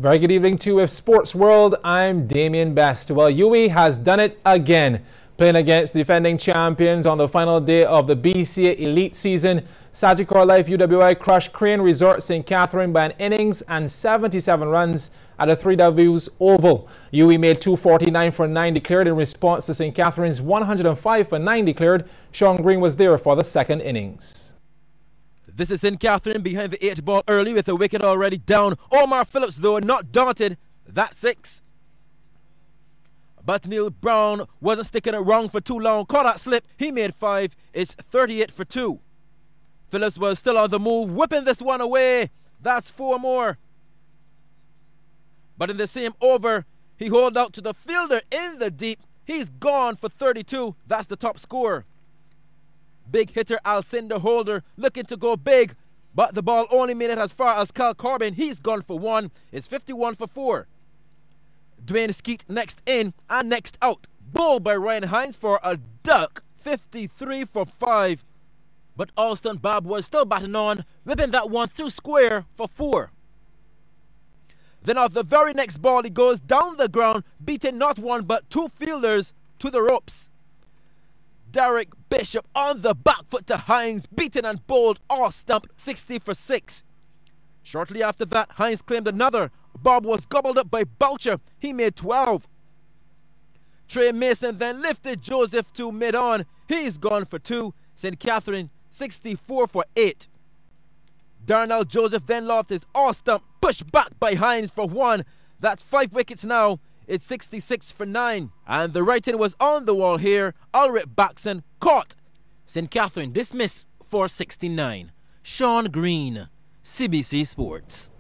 Very good evening to with Sports World. I'm Damien Best. Well, UWI has done it again. Playing against the defending champions on the final day of the BCA Elite season, Sagicor Life UWI crushed Crane Resort St. Catherine by an innings and 77 runs at the 3Ws Oval. UWI made 249 for 9 declared in response to St. Catherine's 105 for 9 declared. Sean Green was there for the second innings. This is St. Catherine behind the 8th ball early with the wicket already down. Omar Phillips, though, not daunted. That's 6. But Neil Brown wasn't sticking it wrong for too long. Caught that slip. He made 5. It's 38 for 2. Phillips was still on the move, whipping this one away. That's 4 more. But in the same over, he hauled out to the fielder in the deep. He's gone for 32. That's the top scorer. Big hitter Alcindor Holder looking to go big, but the ball only made it as far as Cal Corbin. He's gone for 1. It's 51 for 4. Dwayne Skeet next in and next out. Bowled by Ryan Hines for a duck. 53 for 5. But Alston Bob was still batting on, whipping that one through square for 4. Then off the very next ball, he goes down the ground, beating not one but 2 fielders to the ropes. Derek Bishop on the back foot to Hines, beaten and bowled off stump, 60 for 6. Shortly after that, Hines claimed another. Bob was gobbled up by Boucher. He made 12. Trey Mason then lifted Joseph to mid-on. He's gone for 2. St. Catherine, 64 for 8. Darnell Joseph then loft his off stump, pushed back by Hines for 1. That's 5 wickets now. It's 66 for 9. And the writing was on the wall here. Ulrich Baxen caught. St. Catherine dismissed for 69. Sean Green, CBC Sports.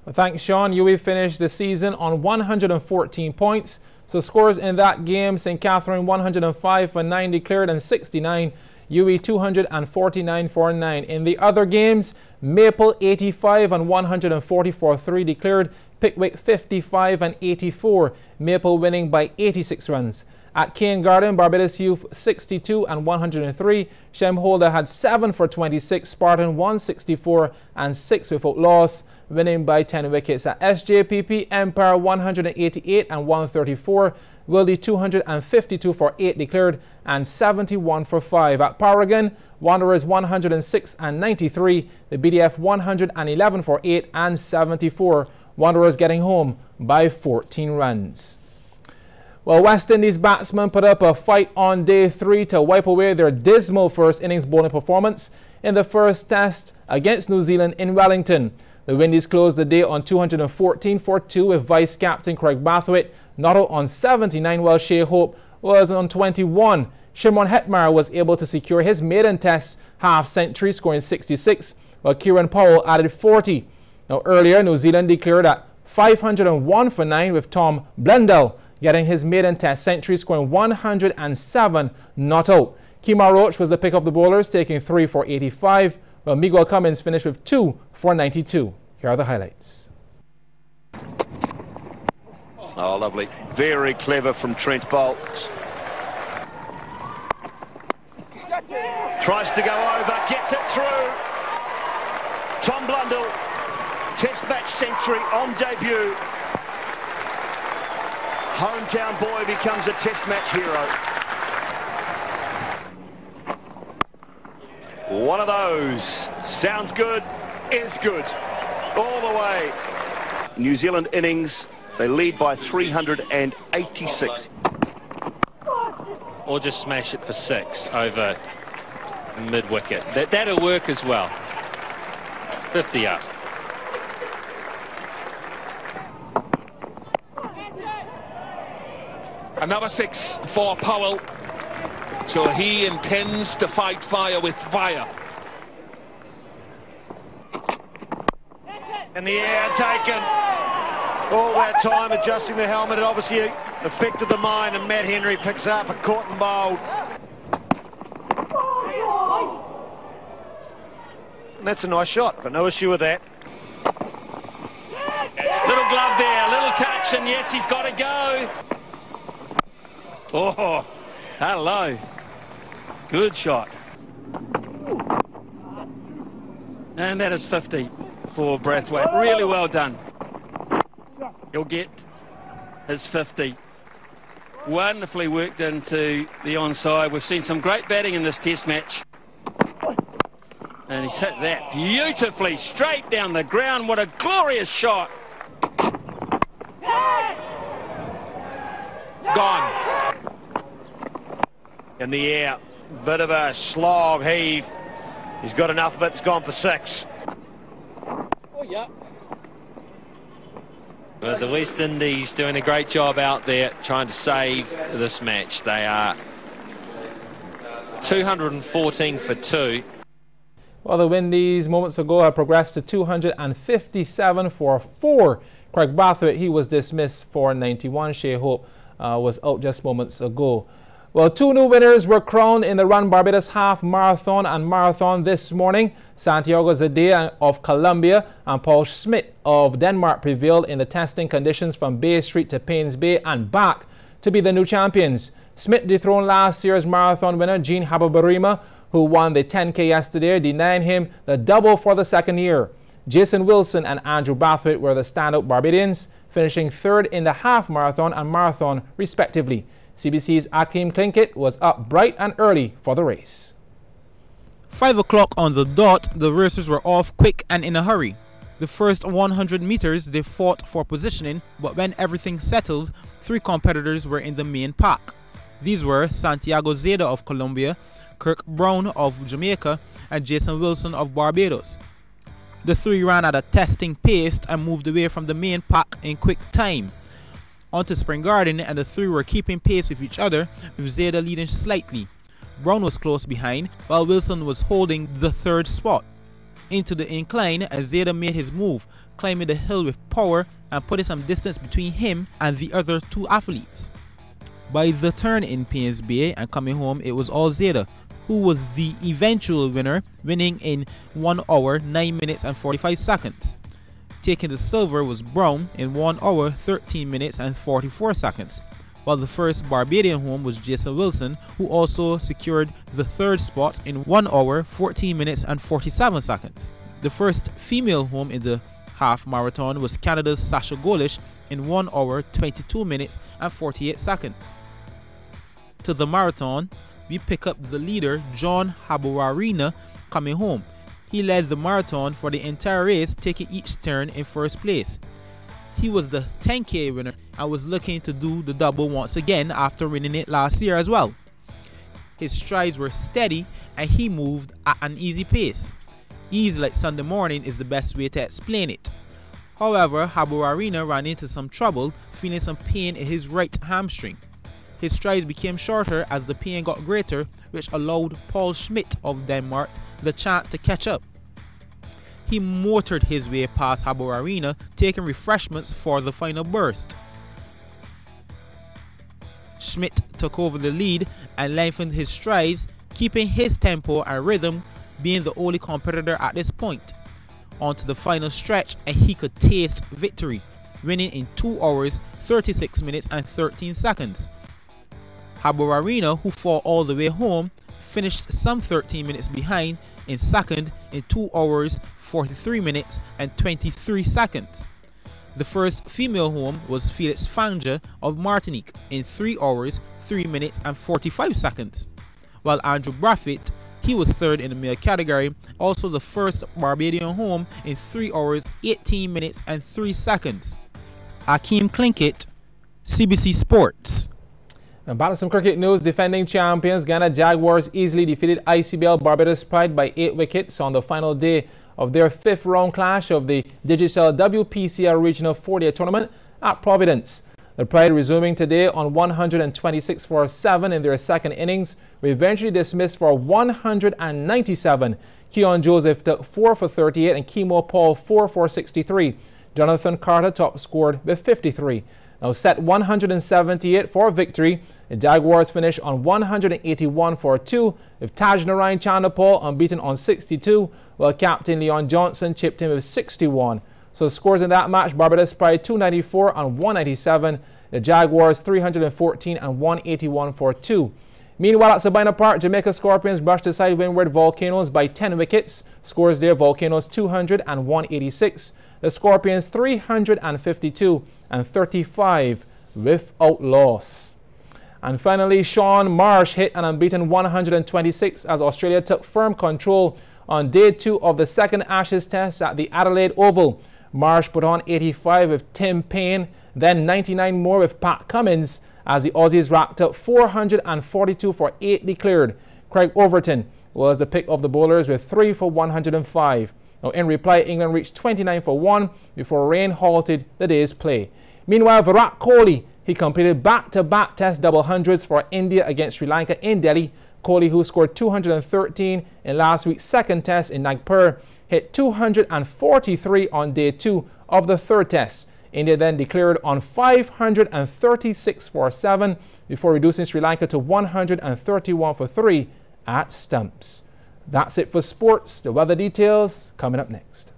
Well, thanks, Sean. UWI finished the season on 114 points. So scores in that game, St. Catherine 105 for 9 declared and 69. UWI 249 for 9. In the other games, Maple 85 and 144 3 declared. Pickwick 55 and 84. Maple winning by 86 runs. At Cane Garden, Barbados Youth 62 and 103. Shem Holder had 7 for 26. Spartan 164 and 6 without loss, winning by 10 wickets. At SJPP, Empire 188 and 134. Wildy 252 for 8 declared and 71 for 5. At Paragon, Wanderers 106 and 93. The BDF 111 for 8 and 74. Wanderers getting home by 14 runs. Well, West Indies batsmen put up a fight on day 3 to wipe away their dismal first innings bowling performance in the first test against New Zealand in Wellington. The Windies closed the day on 214 for 2 with vice-captain Craig Bathwaite not out on 79, while Shea Hope was on 21. Shimron Hetmar was able to secure his maiden test half-century, scoring 66, while Kieran Powell added 40. Now, earlier, New Zealand declared at 501 for 9 with Tom Blundell getting his maiden test century, scoring 107 not out. Kemar Roach was the pick of the bowlers, taking 3 for 85, while Miguel Cummins finished with 2 for 92. Here are the highlights. Oh, lovely. Very clever from Trent Bolt. Tries to go over, gets it through. Tom Blundell, test match century on debut. Hometown boy becomes a test match hero. One of those. Sounds good, is good. All the way. New Zealand innings, they lead by 386. Or just smash it for 6 over mid-wicket. That'll work as well. 50 up. Another 6 for Powell. So he intends to fight fire with fire. In the air, taken. All that time adjusting the helmet, it obviously affected the mind, and Matt Henry picks up a caught and bowled. And that's a nice shot, but no issue with that. Little glove there, little touch, and yes, he's got to go. Oh, hello. Good shot. And that is 50 for Brathwaite. Really well done. He'll get his 50. Wonderfully worked into the onside. We've seen some great batting in this test match. And he's hit that beautifully straight down the ground. What a glorious shot. Gone. In the air, bit of a slog heave. He's got enough of it, it's gone for 6. Oh, yeah. But the West Indies doing a great job out there trying to save this match. They are 214 for 2. Well, the Windies moments ago had progressed to 257 for 4. Craig Brathwaite, he was dismissed for 91. Shea Hope was out just moments ago. Well, 2 new winners were crowned in the Run Barbados Half Marathon and Marathon this morning. Santiago Zadeh of Colombia and Paul Schmidt of Denmark prevailed in the testing conditions from Bay Street to Paynes Bay and back to be the new champions. Schmidt dethroned last year's marathon winner Jean Hababarima, who won the 10K yesterday, denying him the double for the second year. Jason Wilson and Andrew Brathwaite were the standout Barbadians, finishing 3rd in the half marathon and marathon respectively. CBC's Akeem Klinkett was up bright and early for the race. 5 o'clock on the dot, the racers were off quick and in a hurry. The first 100 meters they fought for positioning, but when everything settled, 3 competitors were in the main pack. These were Santiago Zadeh of Colombia, Kirk Brown of Jamaica, and Jason Wilson of Barbados. The 3 ran at a testing pace and moved away from the main pack in quick time. Onto Spring Garden, and the 3 were keeping pace with each other, with Zadeh leading slightly. Brown was close behind, while Wilson was holding the 3rd spot. Into the incline, as Zadeh made his move, climbing the hill with power and putting some distance between him and the other 2 athletes. By the turn in Paynes Bay and coming home, it was all Zadeh, who was the eventual winner, winning in 1 hour, 9 minutes and 45 seconds. Taking the silver was Brown in 1 hour, 13 minutes and 44 seconds, while the first Barbadian home was Jason Wilson, who also secured the 3rd spot in 1 hour, 14 minutes and 47 seconds. The first female home in the half marathon was Canada's Sasha Golish in 1 hour, 22 minutes and 48 seconds. To the marathon, we pick up the leader John Hababarima coming home. He led the marathon for the entire race, taking each turn in 1st place. He was the 10K winner and was looking to do the double once again after winning it last year as well. His strides were steady and he moved at an easy pace. Easy like Sunday morning is the best way to explain it. However, Hababarima ran into some trouble, feeling some pain in his right hamstring. His strides became shorter as the pain got greater, which allowed Paul Schmidt of Denmark the chance to catch up. He motored his way past Hababarima, taking refreshments for the final burst. Schmidt took over the lead and lengthened his strides, keeping his tempo and rhythm, being the only competitor at this point. Onto the final stretch, and he could taste victory, winning in 2 hours, 36 minutes and 13 seconds. Hababarima, who fought all the way home, finished some 13 minutes behind in second in 2 hours, 43 minutes and 23 seconds. The first female home was Felix Fanja of Martinique in 3 hours, 3 minutes and 45 seconds. While Andrew Brathwaite, he was 3rd in the male category, also the first Barbadian home in 3 hours, 18 minutes and 3 seconds. Akeem Klinkett, CBC Sports. And back to some cricket news. Defending champions Ghana Jaguars easily defeated ICBL Barbados Pride by 8 wickets on the final day of their 5th round clash of the Digicel WPCL Regional 4-Day Tournament at Providence. The Pride resuming today on 126 for 7 in their 2nd innings were eventually dismissed for 197. Keon Joseph took 4 for 38 and Kemo Paul 4 for 63. Jonathan Carter top scored with 53. Now set 178 for victory. The Jaguars finished on 181 for 2, with Taj Narayan Chandapal unbeaten on 62, while Captain Leon Johnson chipped in with 61. So scores in that match: Barbados Pride 294 and 197, the Jaguars 314 and 181 for 2. Meanwhile, at Sabina Park, Jamaica Scorpions brushed aside Windward Volcanoes by 10 wickets. Scores there: Volcanoes 200 and 186, the Scorpions 352, 135 without loss. And finally, Sean Marsh hit an unbeaten 126 as Australia took firm control on day 2 of the second Ashes Test at the Adelaide Oval. Marsh put on 85 with Tim Paine, then 99 more with Pat Cummins as the Aussies racked up 442 for 8 declared. Craig Overton was the pick of the bowlers with 3 for 105. Now, in reply, England reached 29 for 1 before rain halted the day's play. Meanwhile, Virat Kohli, he completed back-to-back Test double hundreds for India against Sri Lanka in Delhi. Kohli, who scored 213 in last week's second Test in Nagpur, hit 243 on day 2 of the third Test. India then declared on 536 for 7 before reducing Sri Lanka to 131 for 3 at stumps. That's it for sports. The weather details coming up next.